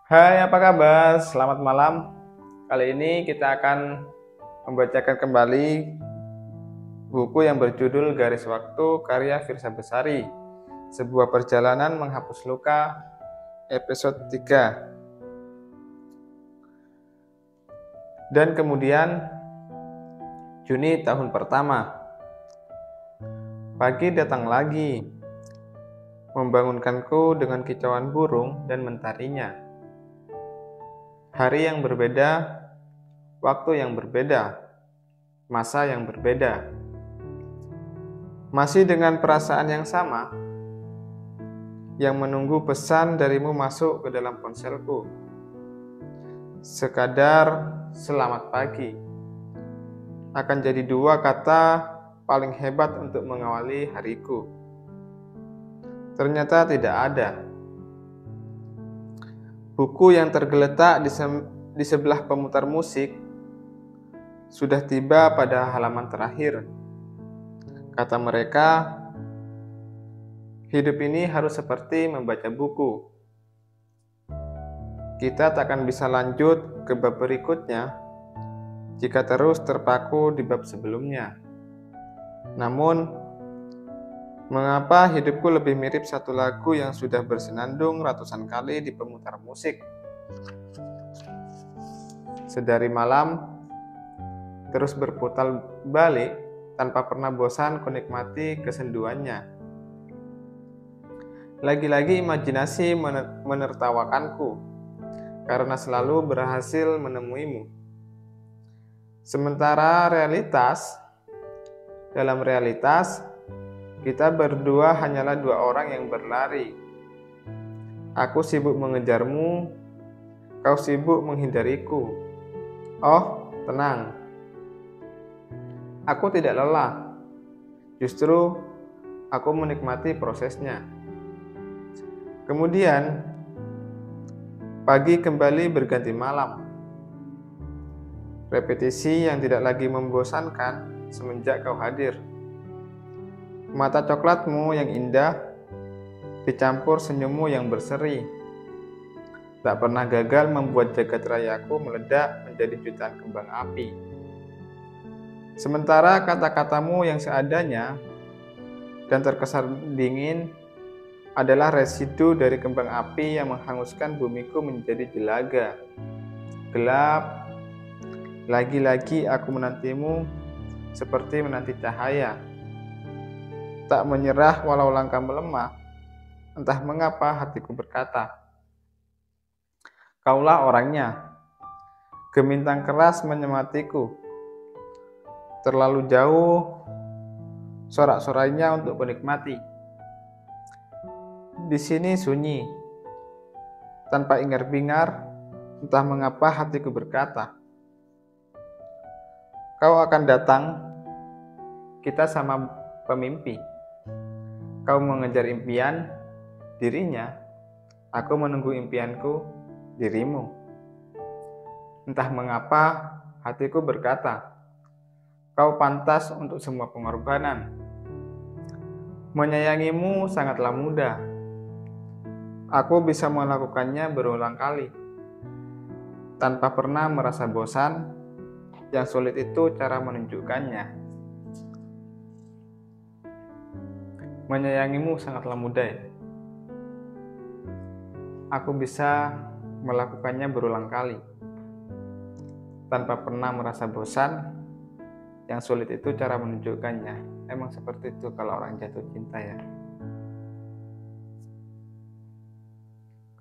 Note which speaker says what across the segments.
Speaker 1: Hai, apa kabar? Selamat malam. Kali ini kita akan membacakan kembali buku yang berjudul Garis Waktu karya Firsa Besari. Sebuah perjalanan menghapus luka, episode 3. Dan kemudian Juni tahun pertama. Pagi datang lagi, membangunkanku dengan kicauan burung dan mentarinya. Hari yang berbeda, waktu yang berbeda, masa yang berbeda. Masih dengan perasaan yang sama, yang menunggu pesan darimu masuk ke dalam ponselku. Sekadar selamat pagi akan jadi dua kata paling hebat untuk mengawali hariku. Ternyata tidak ada. Buku yang tergeletak di sebelah pemutar musik sudah tiba pada halaman terakhir. Kata mereka, hidup ini harus seperti membaca buku. Kita takkan bisa lanjut ke bab berikutnya jika terus terpaku di bab sebelumnya. Namun, mengapa hidupku lebih mirip satu lagu yang sudah bersenandung ratusan kali di pemutar musik? Sedari malam, terus berputar balik tanpa pernah bosan ku nikmati kesenduannya. Lagi-lagi imajinasi menertawakanku karena selalu berhasil menemuimu. Sementara dalam realitas, kita berdua hanyalah dua orang yang berlari. Aku sibuk mengejarmu, kau sibuk menghindariku. Oh, tenang. Aku tidak lelah. Justru, aku menikmati prosesnya. Kemudian, pagi kembali berganti malam. Repetisi yang tidak lagi membosankan semenjak kau hadir. Mata coklatmu yang indah dicampur senyummu yang berseri. Tak pernah gagal membuat jagat rayaku meledak menjadi jutaan kembang api. Sementara kata-katamu yang seadanya dan terkesan dingin adalah residu dari kembang api yang menghanguskan bumiku menjadi jelaga. Gelap. Lagi-lagi aku menantimu seperti menanti cahaya. Tak menyerah walau langkah melemah, entah mengapa hatiku berkata, kaulah orangnya. Gemintang keras menyematiku. Terlalu jauh sorak-sorainya untuk kunikmati. Di sini sunyi. Tanpa ingar-bingar, entah mengapa hatiku berkata, kau akan datang, kita sama pemimpi. Kau mengejar impian, dirinya. Aku menunggu impianku, dirimu. Entah mengapa hatiku berkata, kau pantas untuk semua pengorbanan. Menyayangimu sangatlah mudah. Aku bisa melakukannya berulang kali. Tanpa pernah merasa bosan, yang sulit itu cara menunjukkannya. Menyayangimu sangatlah mudah. Aku bisa melakukannya berulang kali. Tanpa pernah merasa bosan, yang sulit itu cara menunjukkannya. Emang seperti itu kalau orang jatuh cinta ya.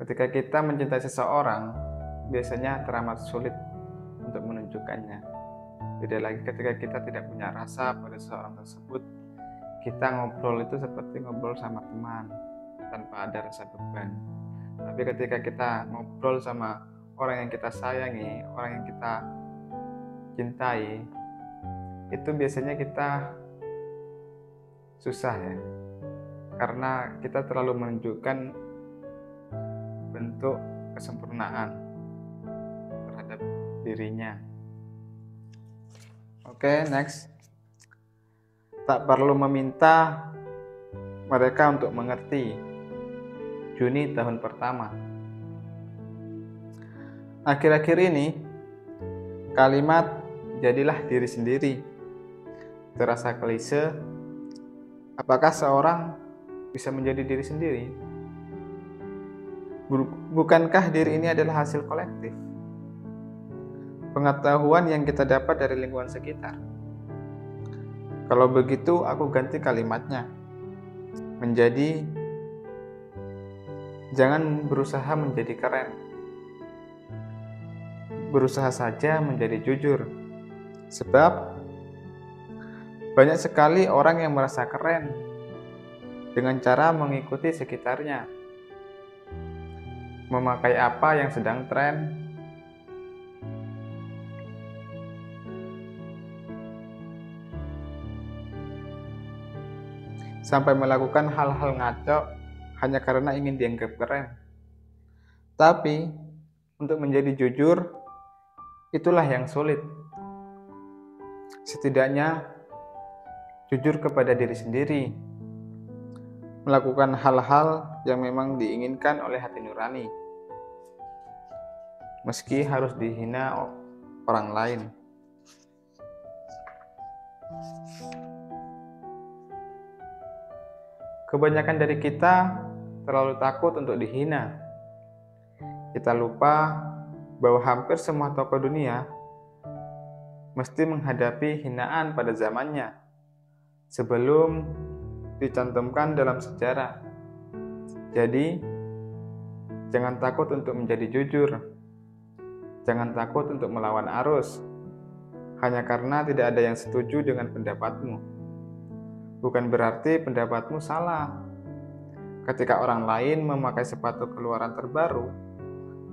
Speaker 1: Ketika kita mencintai seseorang, biasanya teramat sulit untuk menunjukkannya. Beda lagi ketika kita tidak punya rasa pada seseorang tersebut, kita ngobrol itu seperti ngobrol sama teman tanpa ada rasa beban. Tapi ketika kita ngobrol sama orang yang kita sayangi, orang yang kita cintai, itu biasanya kita susah ya, karena kita terlalu menunjukkan bentuk kesempurnaan terhadap dirinya. Oke, next. Tak perlu meminta mereka untuk mengerti. Juni tahun pertama. Akhir-akhir ini, kalimat "jadilah diri sendiri" terasa klise. Apakah seorang bisa menjadi diri sendiri? Bukankah diri ini adalah hasil kolektif? Pengetahuan yang kita dapat dari lingkungan sekitar. Kalau begitu, aku ganti kalimatnya menjadi jangan berusaha menjadi keren. Berusaha saja menjadi jujur. Sebab banyak sekali orang yang merasa keren dengan cara mengikuti sekitarnya. Memakai apa yang sedang tren, sampai melakukan hal-hal ngaco hanya karena ingin dianggap keren. Tapi, untuk menjadi jujur, itulah yang sulit. Setidaknya, jujur kepada diri sendiri, melakukan hal-hal yang memang diinginkan oleh hati nurani, meski harus dihina orang lain. Kebanyakan dari kita terlalu takut untuk dihina. Kita lupa bahwa hampir semua tokoh dunia mesti menghadapi hinaan pada zamannya sebelum dicantumkan dalam sejarah. Jadi, jangan takut untuk menjadi jujur. Jangan takut untuk melawan arus, hanya karena tidak ada yang setuju dengan pendapatmu. Bukan berarti pendapatmu salah. Ketika orang lain memakai sepatu keluaran terbaru,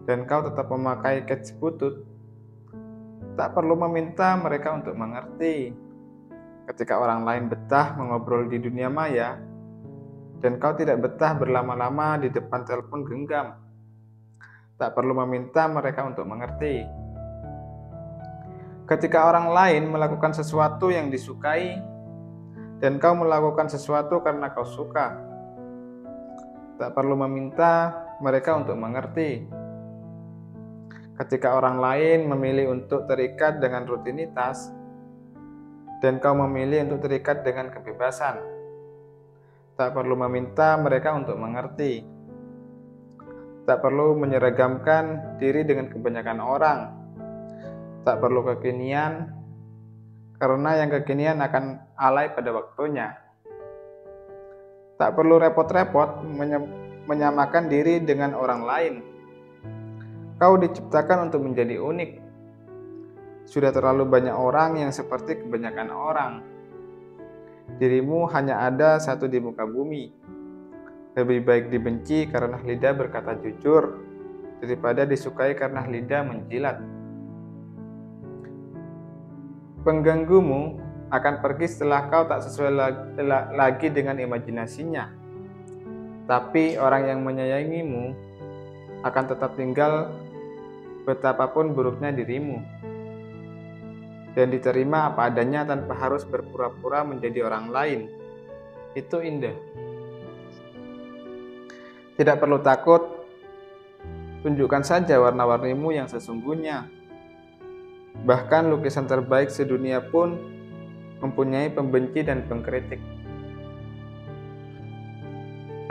Speaker 1: dan kau tetap memakai kets butut, tak perlu meminta mereka untuk mengerti. Ketika orang lain betah mengobrol di dunia maya, dan kau tidak betah berlama-lama di depan telepon genggam, tak perlu meminta mereka untuk mengerti. Ketika orang lain melakukan sesuatu yang disukai, dan kau melakukan sesuatu karena kau suka, tak perlu meminta mereka untuk mengerti. Ketika orang lain memilih untuk terikat dengan rutinitas, dan kau memilih untuk terikat dengan kebebasan, tak perlu meminta mereka untuk mengerti. Tak perlu menyeragamkan diri dengan kebanyakan orang. Tak perlu kekinian, karena yang kekinian akan alay pada waktunya. Tak perlu repot-repot menyamakan diri dengan orang lain. Kau diciptakan untuk menjadi unik. Sudah terlalu banyak orang yang seperti kebanyakan orang. Dirimu hanya ada satu di muka bumi. Lebih baik dibenci karena lidah berkata jujur, daripada disukai karena lidah menjilat. Pengganggumu akan pergi setelah kau tak sesuai lagi dengan imajinasinya. Tapi orang yang menyayangimu akan tetap tinggal betapapun buruknya dirimu, dan diterima apa adanya tanpa harus berpura-pura menjadi orang lain. Itu indah. Tidak perlu takut, tunjukkan saja warna-warnimu yang sesungguhnya. Bahkan lukisan terbaik sedunia pun mempunyai pembenci dan pengkritik.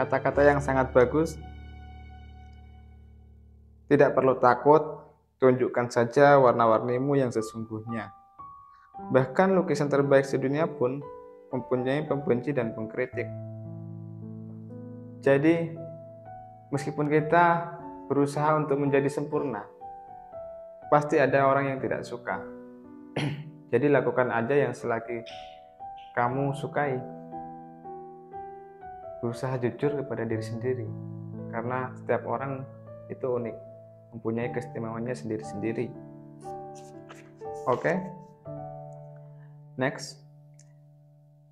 Speaker 1: Kata-kata yang sangat bagus. Tidak perlu takut, tunjukkan saja warna-warnimu yang sesungguhnya. Bahkan lukisan terbaik sedunia pun mempunyai pembenci dan pengkritik. Jadi, meskipun kita berusaha untuk menjadi sempurna, pasti ada orang yang tidak suka. Jadi lakukan aja yang selagi kamu sukai. Berusaha jujur kepada diri sendiri, karena setiap orang itu unik, mempunyai keistimewaannya sendiri-sendiri. Oke? Next.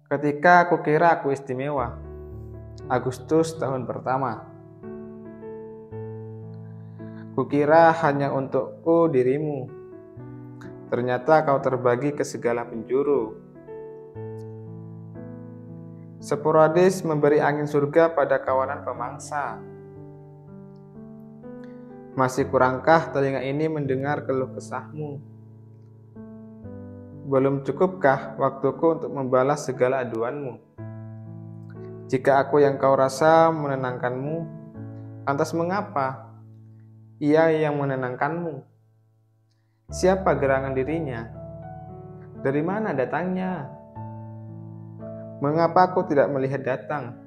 Speaker 1: Ketika aku kira aku istimewa. Agustus tahun pertama. Kukira hanya untukku dirimu. Ternyata kau terbagi ke segala penjuru. Sporadis memberi angin surga pada kawanan pemangsa. Masih kurangkah telinga ini mendengar keluh kesahmu? Belum cukupkah waktuku untuk membalas segala aduanmu? Jika aku yang kau rasa menenangkanmu, lantas mengapa ia yang menenangkanmu? Siapa gerangan dirinya? Dari mana datangnya? Mengapa aku tidak melihat datang?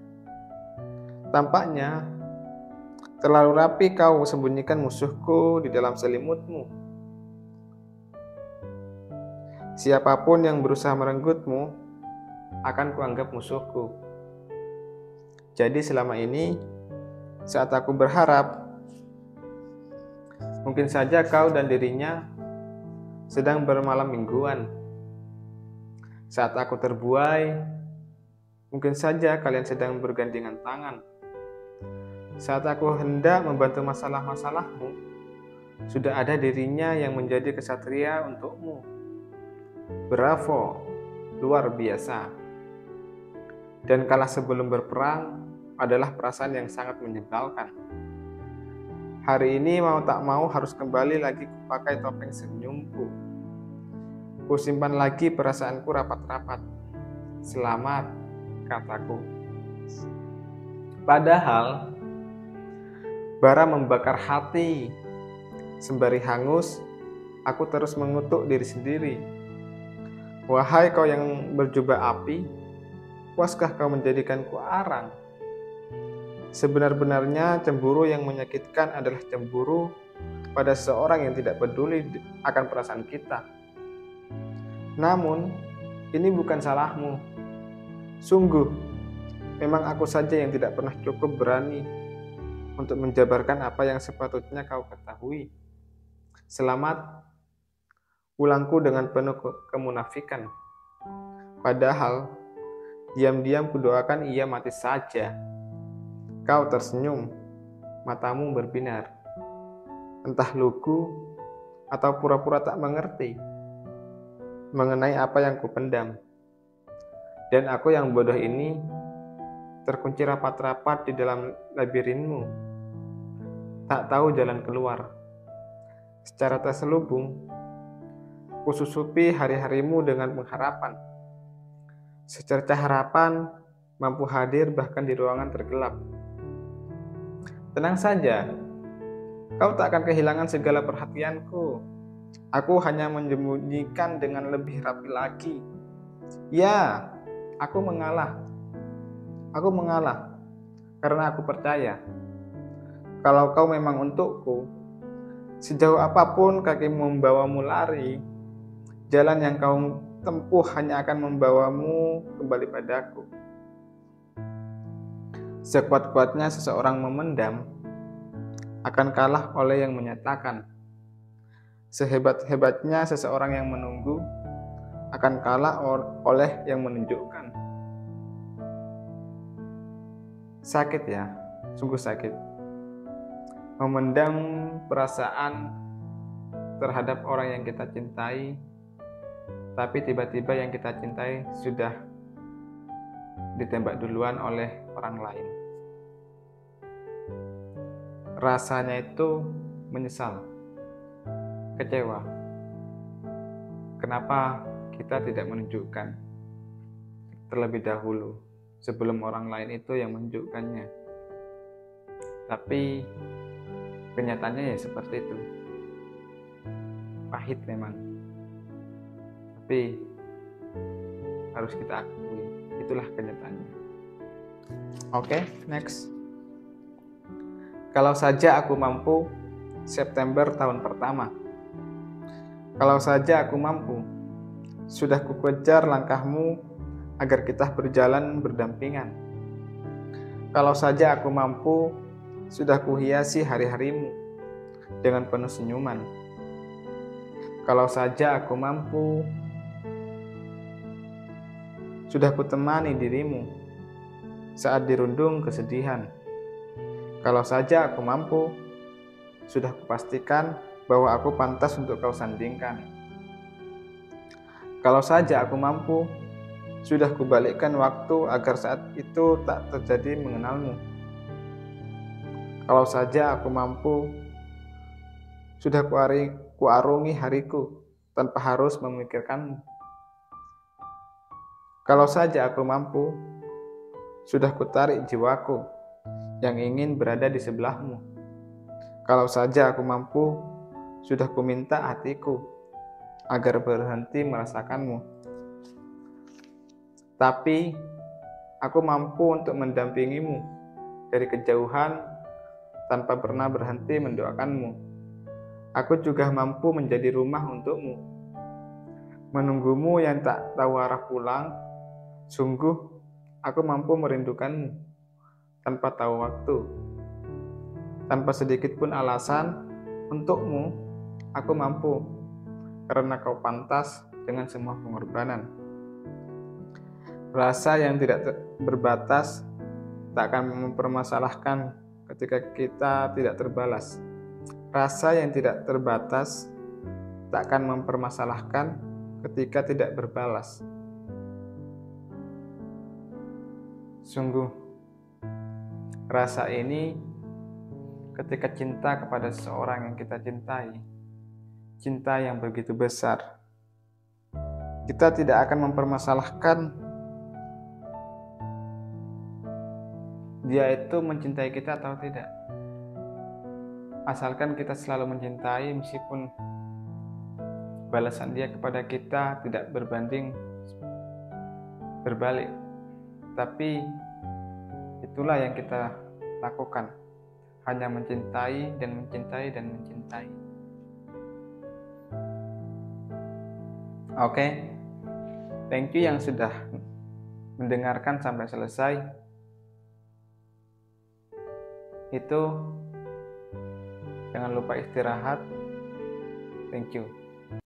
Speaker 1: Tampaknya terlalu rapi kau sembunyikan musuhku di dalam selimutmu. Siapapun yang berusaha merenggutmu akan kuanggap musuhku. Jadi selama ini, saat aku berharap, mungkin saja kau dan dirinya sedang bermalam mingguan. Saat aku terbuai, mungkin saja kalian sedang bergandengan tangan. Saat aku hendak membantu masalah-masalahmu, sudah ada dirinya yang menjadi kesatria untukmu. Bravo, luar biasa. Dan kalah sebelum berperang adalah perasaan yang sangat menyebalkan. Hari ini mau tak mau harus kembali lagi kupakai topeng senyumku. Kusimpan lagi perasaanku rapat-rapat. Selamat, kataku. Padahal bara membakar hati. Sembari hangus, aku terus mengutuk diri sendiri. Wahai kau yang berjubah api, puaskah kau menjadikanku arang? Sebenar-benarnya cemburu yang menyakitkan adalah cemburu pada seseorang yang tidak peduli akan perasaan kita. Namun, ini bukan salahmu. Sungguh, memang aku saja yang tidak pernah cukup berani untuk menjabarkan apa yang sepatutnya kau ketahui. Selamat, ulangku dengan penuh kemunafikan. Padahal, diam-diam kudoakan ia mati saja. Kau tersenyum, matamu berbinar. Entah lugu atau pura-pura tak mengerti mengenai apa yang kupendam. Dan aku yang bodoh ini terkunci rapat-rapat di dalam labirinmu, tak tahu jalan keluar. Secara terselubung, kususupi hari-harimu dengan pengharapan. Secercah harapan mampu hadir bahkan di ruangan tergelap. Tenang saja, kau tak akan kehilangan segala perhatianku. Aku hanya menyembunyikan dengan lebih rapi lagi. Ya, aku mengalah. Aku mengalah karena aku percaya kalau kau memang untukku, sejauh apapun kakimu membawamu lari, jalan yang kau tempuh hanya akan membawamu kembali padaku. Sekuat-kuatnya seseorang memendam akan kalah oleh yang menyatakan. Sehebat-hebatnya seseorang yang menunggu akan kalah oleh yang menunjukkan. Sakit ya, sungguh sakit. Memendam perasaan terhadap orang yang kita cintai, tapi tiba-tiba yang kita cintai sudah ditembak duluan oleh orang lain. Rasanya itu menyesal, kecewa. Kenapa kita tidak menunjukkan terlebih dahulu sebelum orang lain itu yang menunjukkannya? Tapi kenyataannya ya seperti itu. Pahit memang, tapi harus kita akui, itulah kenyataannya. Oke, next. Kalau saja aku mampu, September tahun pertama. Kalau saja aku mampu, sudah kukejar langkahmu agar kita berjalan berdampingan. Kalau saja aku mampu, sudah kuhiasi hari-harimu dengan penuh senyuman. Kalau saja aku mampu, sudah kutemani dirimu saat dirundung kesedihan. Kalau saja aku mampu, sudah kupastikan bahwa aku pantas untuk kau sandingkan. Kalau saja aku mampu, sudah kubalikkan waktu agar saat itu tak terjadi mengenalmu. Kalau saja aku mampu, Sudah kuarungi hariku tanpa harus memikirkanmu. Kalau saja aku mampu, sudah kutarik jiwaku yang ingin berada di sebelahmu. Kalau saja aku mampu, sudah kuminta hatiku agar berhenti merasakanmu. Tapi aku mampu untuk mendampingimu dari kejauhan tanpa pernah berhenti mendoakanmu. Aku juga mampu menjadi rumah untukmu, menunggumu yang tak tahu arah pulang. Sungguh, aku mampu merindukanmu tanpa tahu waktu, tanpa sedikit pun alasan. Untukmu, aku mampu, karena kau pantas dengan semua pengorbanan. Rasa yang tidak berbatas tak akan mempermasalahkan ketika kita tidak terbalas. Rasa yang tidak terbatas tak akan mempermasalahkan ketika tidak berbalas. Sungguh, rasa ini ketika cinta kepada seseorang yang kita cintai, cinta yang begitu besar, kita tidak akan mempermasalahkan dia itu mencintai kita atau tidak. Asalkan kita selalu mencintai meskipun balasan dia kepada kita tidak berbalik. Tapi itulah yang kita lakukan. Hanya mencintai dan mencintai dan mencintai. Oke. Thank you yang sudah mendengarkan sampai selesai. Itu jangan lupa istirahat. Thank you.